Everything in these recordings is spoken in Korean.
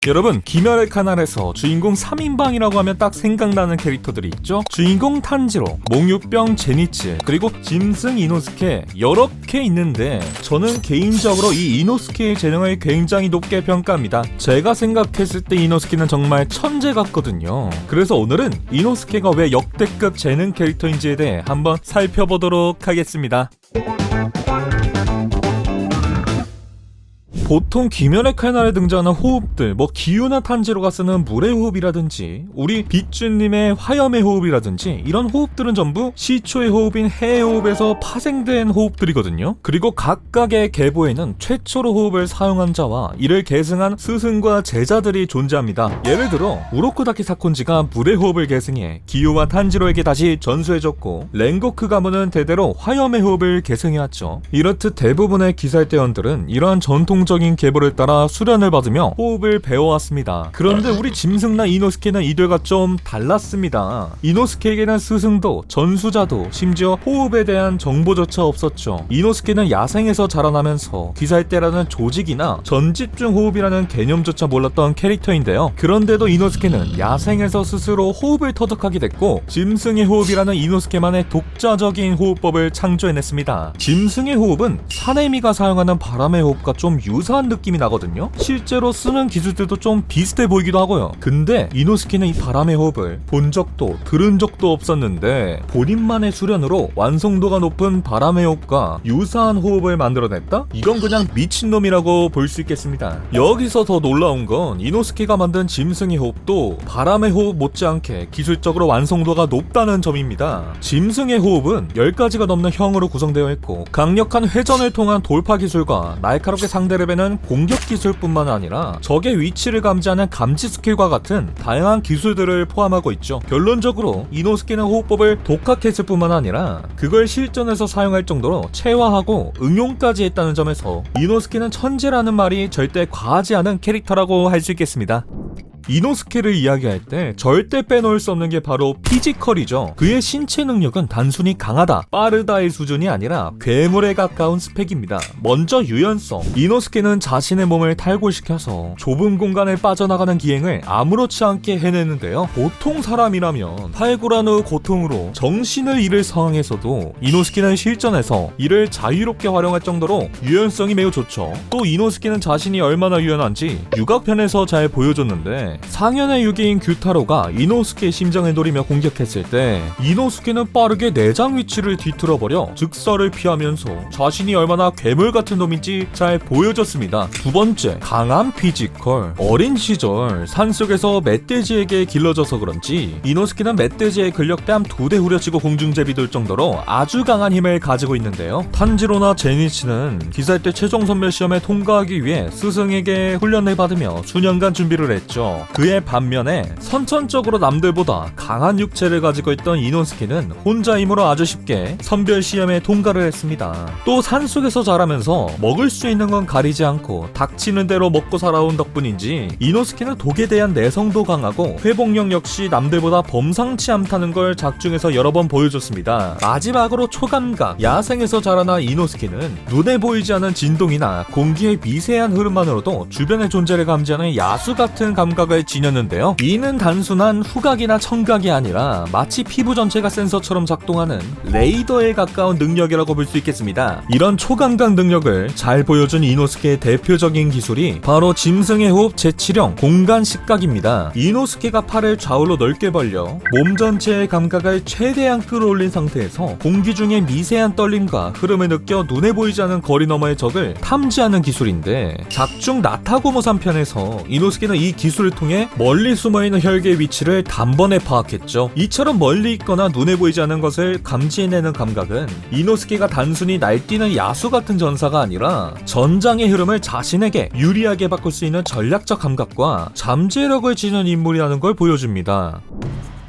여러분, 귀멸의 카날에서 주인공 3인방이라고 하면 딱 생각나는 캐릭터들이 있죠? 주인공 탄지로, 몽유병 제니츠, 그리고 짐승 이노스케 여렇게 있는데 저는 개인적으로 이 이노스케의 재능을 굉장히 높게 평가합니다. 제가 생각했을 때 이노스케는 정말 천재 같거든요. 그래서 오늘은 이노스케가 왜 역대급 재능 캐릭터인지에 대해 한번 살펴보도록 하겠습니다. 보통 귀멸의 칼날에 등장하는 호흡들, 기유나 탄지로가 쓰는 물의 호흡이라든지 우리 빗주님의 화염의 호흡이라든지 이런 호흡들은 전부 시초의 호흡인 해의 호흡에서 파생된 호흡들이거든요. 그리고 각각의 계보에는 최초로 호흡을 사용한 자와 이를 계승한 스승과 제자들이 존재합니다. 예를 들어 우로쿠다키 사콘지가 물의 호흡을 계승해 기유와 탄지로에게 다시 전수해줬고, 랭고크 가문은 대대로 화염의 호흡을 계승해왔죠. 이렇듯 대부분의 기살대원들은 이러한 전통적인 계보를 따라 수련을 받으며 호흡을 배워왔습니다. 그런데 우리 짐승나 이노스케는 이들과 좀 달랐습니다. 이노스케에게는 스승도 전수자도 심지어 호흡에 대한 정보조차 없었죠. 이노스케는 야생에서 자라나면서 귀살대라는 조직이나 전집중 호흡이라는 개념조차 몰랐던 캐릭터인데요. 그런데도 이노스케는 야생에서 스스로 호흡을 터득하게 됐고, 짐승의 호흡이라는 이노스케만의 독자적인 호흡법을 창조해냈습니다. 짐승의 호흡은 사네미가 사용하는 바람의 호흡과 좀 유사한 느낌이 나거든요. 실제로 쓰는 기술들도 좀 비슷해 보이기도 하고요. 근데 이노스케는 이 바람의 호흡을 본 적도 들은 적도 없었는데 본인만의 수련으로 완성도가 높은 바람의 호흡과 유사한 호흡을 만들어냈다? 이건 그냥 미친놈이라고 볼 수 있겠습니다. 여기서 더 놀라운 건 이노스케가 만든 짐승의 호흡도 바람의 호흡 못지않게 기술적으로 완성도가 높다는 점입니다. 짐승의 호흡은 10가지가 넘는 형으로 구성되어 있고, 강력한 회전을 통한 돌파 기술과 날카롭게 상대를 베는 공격 기술뿐만 아니라 적의 위치를 감지하는 감지 스킬과 같은 다양한 기술들을 포함하고 있죠. 결론적으로 이노스케는 호흡법을 독학했을 뿐만 아니라 그걸 실전에서 사용할 정도로 체화하고 응용까지 했다는 점에서 이노스케는 천재라는 말이 절대 과하지 않은 캐릭터라고 할 수 있겠습니다. 이노스케를 이야기할 때 절대 빼놓을 수 없는 게 바로 피지컬이죠. 그의 신체 능력은 단순히 강하다, 빠르다의 수준이 아니라 괴물에 가까운 스펙입니다. 먼저 유연성. 이노스케는 자신의 몸을 탈골시켜서 좁은 공간을 빠져나가는 기행을 아무렇지 않게 해내는데요. 보통 사람이라면 탈골한 후 고통으로 정신을 잃을 상황에서도 이노스케는 실전에서 이를 자유롭게 활용할 정도로 유연성이 매우 좋죠. 또 이노스케는 자신이 얼마나 유연한지 육아편에서 잘 보여줬는데, 상현의 유기인 규타로가 이노스케의 심장을 노리며 공격했을 때 이노스케는 빠르게 내장 위치를 뒤틀어버려 즉사를 피하면서 자신이 얼마나 괴물 같은 놈인지 잘 보여줬습니다. 두 번째, 강한 피지컬. 어린 시절 산속에서 멧돼지에게 길러져서 그런지 이노스케는 멧돼지의 근력담 2대 후려치고 공중제비 돌 정도로 아주 강한 힘을 가지고 있는데요. 탄지로나 제니치는 기살대 최종 선별 시험에 통과하기 위해 스승에게 훈련을 받으며 수년간 준비를 했죠. 그의 반면에 선천적으로 남들보다 강한 육체를 가지고 있던 이노스케는 혼자 힘으로 아주 쉽게 선별 시험에 통과를 했습니다. 또 산속에서 자라면서 먹을 수 있는 건 가리지 않고 닥치는 대로 먹고 살아온 덕분인지 이노스케는 독에 대한 내성도 강하고 회복력 역시 남들보다 범상치 않다는 걸 작중에서 여러 번 보여줬습니다. 마지막으로 초감각. 야생에서 자라나 이노스케는 눈에 보이지 않은 진동이나 공기의 미세한 흐름만으로도 주변의 존재를 감지하는 야수 같은 감각을 지녔는데요. 이는 단순한 후각이나 청각이 아니라 마치 피부 전체가 센서처럼 작동하는 레이더에 가까운 능력이라고 볼 수 있겠습니다. 이런 초감각 능력을 잘 보여준 이노스케의 대표적인 기술이 바로 짐승의 호흡 제7형 공간 식각입니다. 이노스케가 팔을 좌우로 넓게 벌려 몸 전체의 감각을 최대한 끌어올린 상태에서 공기 중의 미세한 떨림과 흐름을 느껴 눈에 보이지 않는 거리 너머의 적을 탐지하는 기술인데, 작중 나타고모 3편에서 이노스케는 이 기술을 통해 멀리 숨어있는 혈계의 위치를 단번에 파악했죠. 이처럼 멀리 있거나 눈에 보이지 않는 것을 감지해내는 감각은 이노스케가 단순히 날뛰는 야수 같은 전사가 아니라 전장의 흐름을 자신에게 유리하게 바꿀 수 있는 전략적 감각과 잠재력을 지닌 인물이라는 걸 보여줍니다.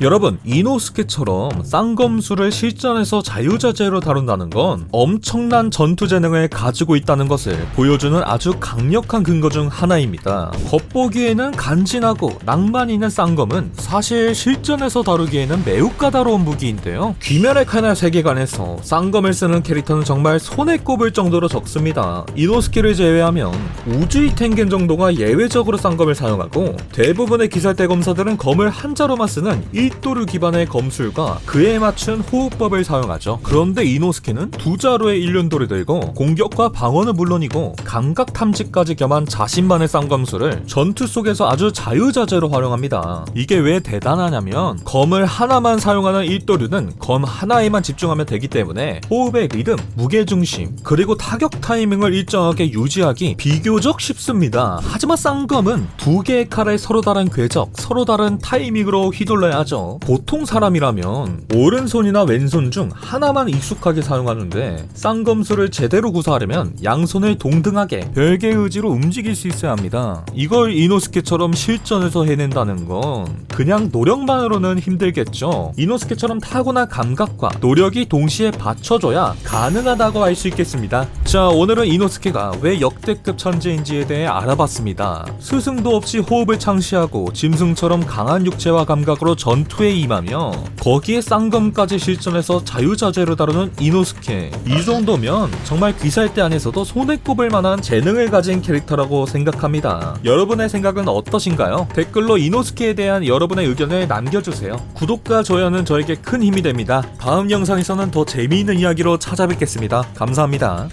여러분, 이노스케처럼 쌍검술을 실전에서 자유자재로 다룬다는 건 엄청난 전투 재능을 가지고 있다는 것을 보여주는 아주 강력한 근거 중 하나입니다. 겉보기에는 간지나고 낭만 있는 쌍검은 사실 실전에서 다루기에는 매우 까다로운 무기인데요. 귀멸의 칼날 세계관에서 쌍검을 쓰는 캐릭터는 정말 손에 꼽을 정도로 적습니다. 이노스케를 제외하면 우주이 텐겐 정도가 예외적으로 쌍검을 사용하고, 대부분의 기살대 검사들은 검을 한자로만 쓰는 일도류 기반의 검술과 그에 맞춘 호흡법을 사용하죠. 그런데 이노스케는 두 자루의 일륜도를 들고 공격과 방어는 물론이고 감각 탐지까지 겸한 자신만의 쌍검술을 전투 속에서 아주 자유자재로 활용합니다. 이게 왜 대단하냐면, 검을 하나만 사용하는 일도류는 검 하나에만 집중하면 되기 때문에 호흡의 리듬, 무게중심, 그리고 타격 타이밍을 일정하게 유지하기 비교적 쉽습니다. 하지만 쌍검은 두 개의 칼을 서로 다른 궤적, 서로 다른 타이밍으로 휘둘러야 하죠. 보통 사람이라면 오른손이나 왼손 중 하나만 익숙하게 사용하는데, 쌍검술을 제대로 구사하려면 양손을 동등하게 별개의 의지로 움직일 수 있어야 합니다. 이걸 이노스케처럼 실전에서 해낸다는 건 그냥 노력만으로는 힘들겠죠. 이노스케처럼 타고난 감각과 노력이 동시에 받쳐줘야 가능하다고 할 수 있겠습니다. 자, 오늘은 이노스케가 왜 역대급 천재인지에 대해 알아봤습니다. 스승도 없이 호흡을 창시하고 짐승처럼 강한 육체와 감각으로 전투에 임하며 거기에 쌍검까지 실전에서 자유자재로 다루는 이노스케. 이 정도면 정말 귀살대 안에서도 손에 꼽을 만한 재능을 가진 캐릭터라고 생각합니다. 여러분의 생각은 어떠신가요? 댓글로 이노스케에 대한 여러분의 의견을 남겨주세요. 구독과 좋아요는 저에게 큰 힘이 됩니다. 다음 영상에서는 더 재미있는 이야기로 찾아뵙겠습니다. 감사합니다.